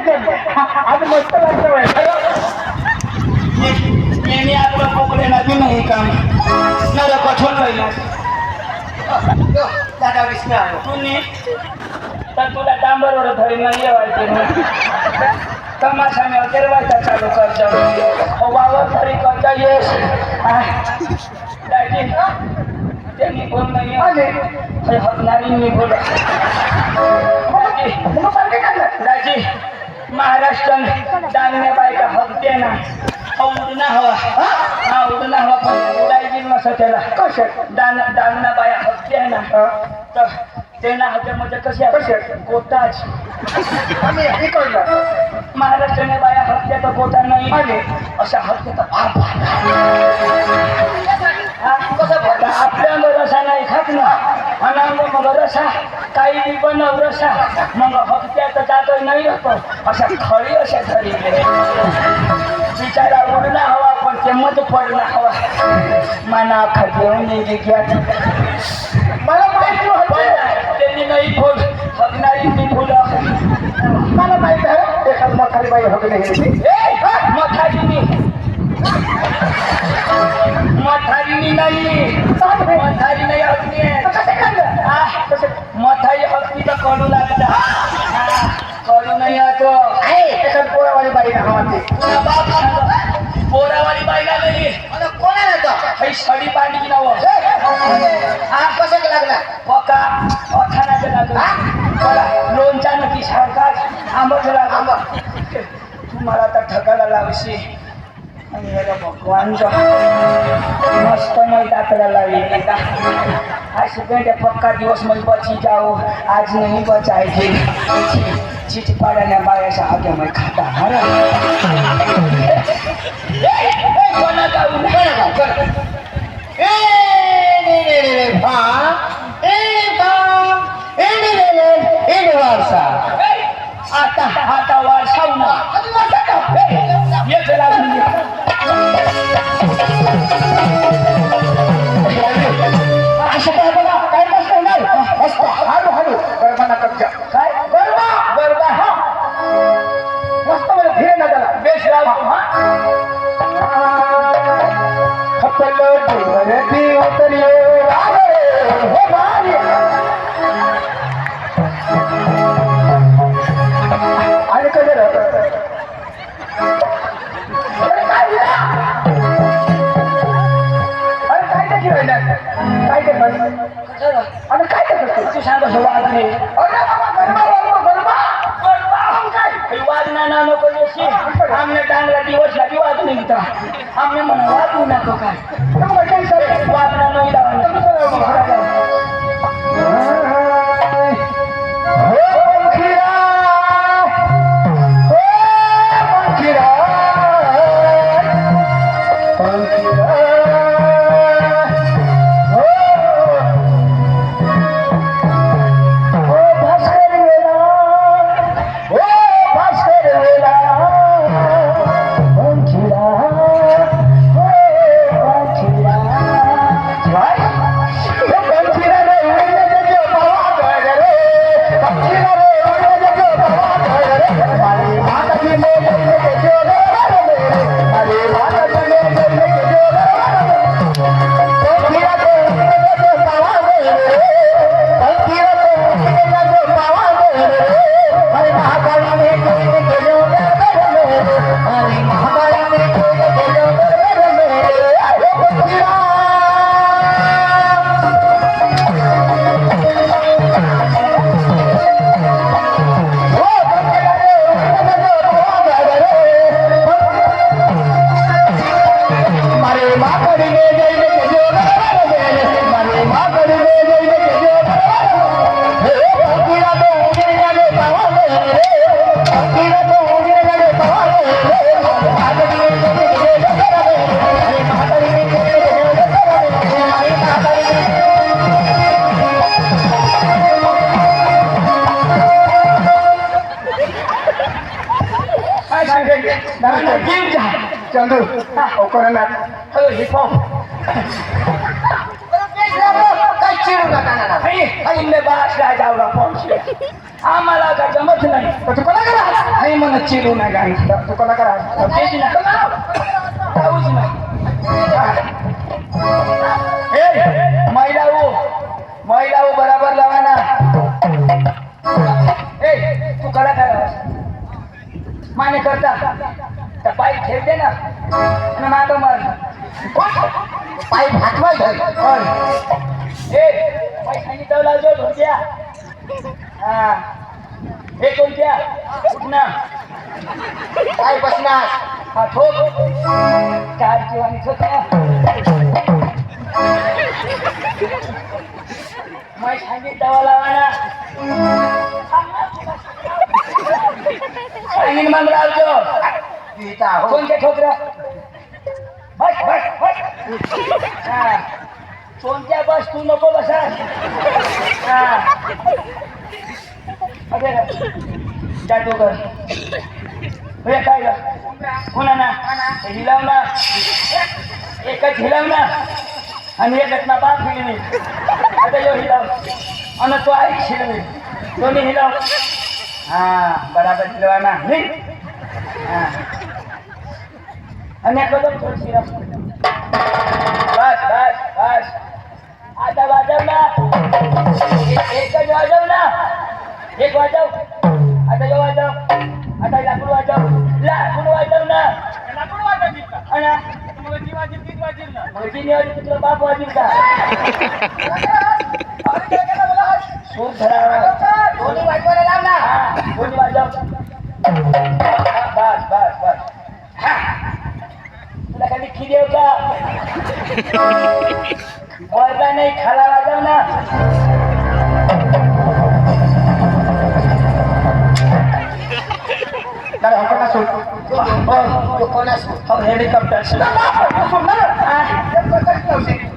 आज मस्त लागतं नेहमी आपलं कोकडे लागू नाही काम नर कठोर पहिला दादा विष्णू तुम्ही तर तुला डांबरवर धरी नाही येवायचे तमाशाने वगैरे व्हायचा चालू करतो वावर धरी करता येस त्यांनी बोल नाही आले हकणारी बोला दाजी महाराष्ट्रान डांगण्या बायका हकते ना उडना हवा हा उडना हवा पण उडायची नसं त्याला कसं डांगणा बाया हकते ना तर ते ना ह्याच्यामध्ये कसे गोताज आम्ही कळलं महाराष्ट्राने बाया हत्या तर गोता नाही आले अशा हत्या तर कसं भरला आपल्या रसा नाही खात ना अनांग मग रसा काही बनव रसा मग हत्या तर जातो नाही राहतो अशा खळी अशा धरी बिचारा उडला हवा पण ते मत पडला हवा मना खाते मला माहिती होतं त्यांनी नाही फुल हकणारी ती फुलं मला माहित आहे एखाद म्हातारी बाई हकले मथारीनी नाही मथारी नाही हकली मथारी हकली तर कडू लागता कडू नाही होतो एखाद पोरावाली बाई नावाची पोरावाली बाईला नाही कोणा येतं काही सडी पाणी नाव कसं लागला पका अखानाचं लागलं लोणचा नक्की सारखाच आंबट लागला तुम्हाला तर ठकाला लावशी आणि याला भगवान मस्त नाही टाकला लावी का आज सगळ्या पक्का दिवस मध्ये बची जाओ आज नाही बचायचे चिटपाड्याने बायाच्या आग्यामध्ये खाता कोणा जाऊ आता आता वारसाव ना येत लागून असं काय बघा काय मस्त होणार मस्त हळू हळू गरबाना कब्जा काय गरबा गरबा हा मस्त म्हणजे धीरे ना त्याला बेस लाव खपलो जीवनती उतरियो हे भारी आणि कधी अरे काय करतो तू सांग वाद नाही वाद ना नको येशी आमने डांगला दिवसला बी वाद नाही घेता आमने म्हणा वादू नको काय वाद ना नाही लावा चंदू कोरोना हिप हॉप काय चिडू नका बास जावला आम्हाला का जमत नाही तू कोणा करा आई मला चिरू नाही गाणी तू कोणा करा तेच ना जाऊच नाही महिला हो बराबर लावा ना तू कला करा माने करता त्या पाय ठेवते ना आणि मागं मार पाय भातवाय सांगितलं लावतो ढोलक्या हा हे कोणत्या उठना पाय बसणार हा ठोक कार किंवा ठोक मैं सांगितलं लावा ना सांगीन मग लावतो कोणत्या ठोकरा बस बस बस हा कोणत्या बस तू नको बसा हा अरे जातो कर काय पुन्हा ना हिलाव ना एकच हिलाव ना आणि एकच ना बाप हिलवी आता यो हिलाव आणि तो आई हिलवी दोन्ही हिलाव हा बराबर हिलवा ना हा आणि कदम थोडीशी बस बस बस आता वाजव ना एकच वाजव ना एक वाजव आता यो वाजव आता लाकूड वाजव ना लाकूड वाजव ना तुला बाप वाजील का सूर धरा दोन्ही वाजवायला लाव ना दोन्ही वाजव बस बस बस तुला कधी खिदेव का वर्गा नाही खाला वाजव ना हेलिकॉप्टर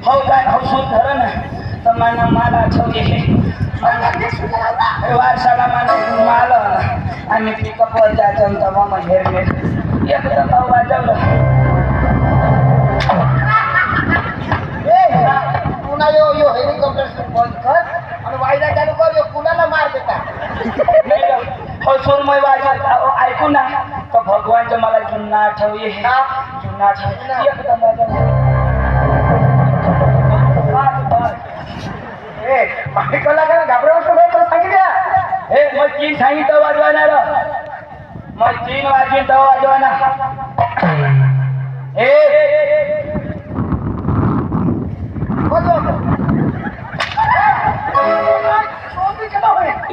हो काय हो सूर धर ना तर मला आठवले वारसाला मला माल आणि पिकअपवर जायचं तेव्हा मग हेल्मेट एकदम भाऊ वाजवलं पुन्हा यो हेलिकॉप्टर बंद कर आणि वायदा चालू कर कुणाला मार देता हो सूरमय वाजत ऐकू ना तर भगवानचं मला जुन्ना आठवये जुन्ना आठवये एकदम बायकोला काय घाबरवतो सांगितल्या हे मग तीन सांगितलं वाजवायला मग तीन वाजवीन तेव्हा वाजवाना हे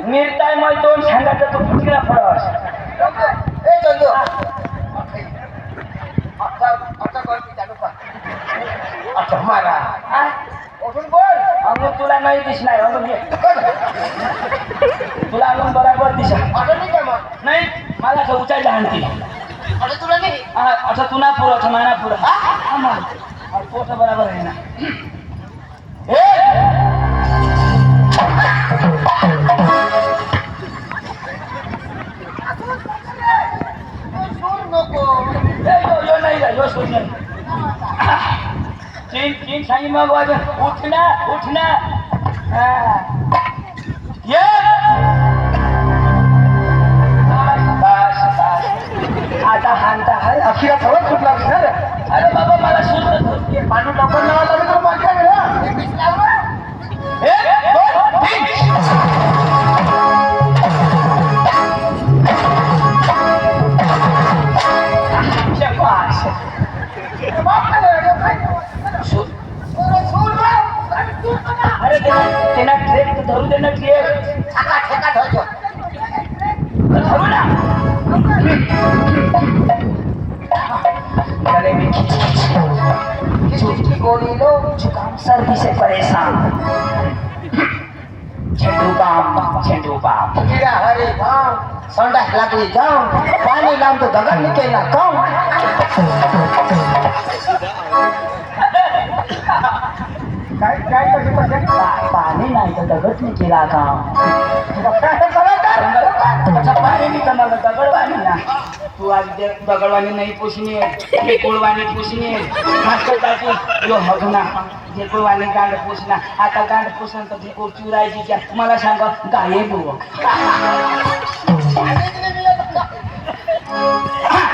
मिरताय मग दोन सांगायचं तो फुटला फळस अच्छा मला उठून बोल अंगून तुला नाही दिसणार अंगून तुला अंगून बरोबर दिसा आता नाही काय मग नाही मला असं उचायला आणते आता तुला नाही असं तुला पुरं माना पुरं पोट बरोबर आहे ना यो नाही यो सोड नाही तीन सांगी मग वाजून उठना ये आता हानता हाय अखिरा थोडं सुटला सर अरे बाबा मला सुचत होती पाणी लवकर लावा लागेल तर मग काय अरे त्यांना ट्रेक धरू दे ना ट्रेक धरू ना गले में गोली लो जुकाम सर्दी से परेशान झेंडू बाम हरे राम संडास लागली जाऊन पाणी लावून तो दगड निघेला काऊन काय काय कशी पाणी नाही तर दगड निघेला का पाणी निघाला दगडवाणी ना तू आज दगडवाणी नाही पुसणे कोळवाणी पुसणे यो हगना झेकोळवाणी गांड पुसणा आता गांड पुसणं तर झेकोळ चुरायची मला सांगा गाये बुवक